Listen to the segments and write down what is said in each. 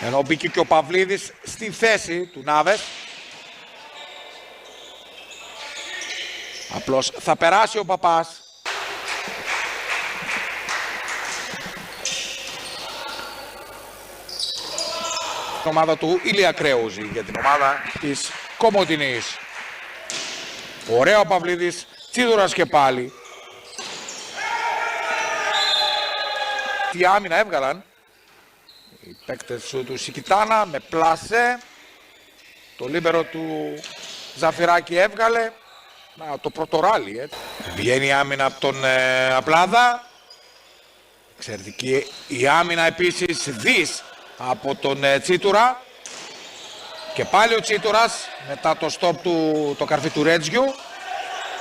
Ενώ μπήκε και ο Παυλίδης στη θέση του Νάβες. Απλώς θα περάσει ο Παπάς. Την ομάδα του Ηλία Κρέουζη για την ομάδα της Κομοτηνής. Ωραίο ο Παυλίδης, Τσίδουρας και πάλι. Τι άμυνα έβγαλαν οι παίκτες του Σικιτάνα με πλάσε. Το λίμπερο του Ζαφυράκη έβγαλε. Να, το πρώτο ράλι. Βγαίνει η άμυνα από τον Απλάδα. Εξαιρετική η άμυνα επίσης δις από τον Τσίτουρα. Και πάλι ο Τσίτουρας μετά το στόπ του, το καρφί του Ρέτζιου.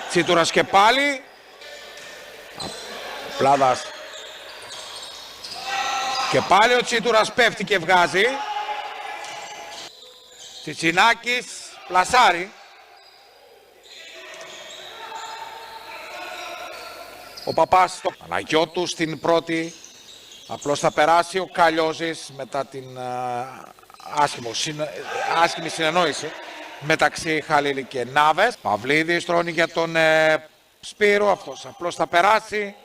Τσίτουρας και πάλι. Απλάδας. Και πάλι ο Τσίτουρας πέφτει και βγάζει. Τσιτσινάκης, πλασάρι. Ο Παπάς στο Παναγιώτου στην πρώτη. Απλώς θα περάσει ο Καλιώζης μετά την άσχημη συνεννόηση μεταξύ Χαλίλη και Νάβες. Παυλίδης τρώνει για τον Σπύρο, αυτός απλώς θα περάσει.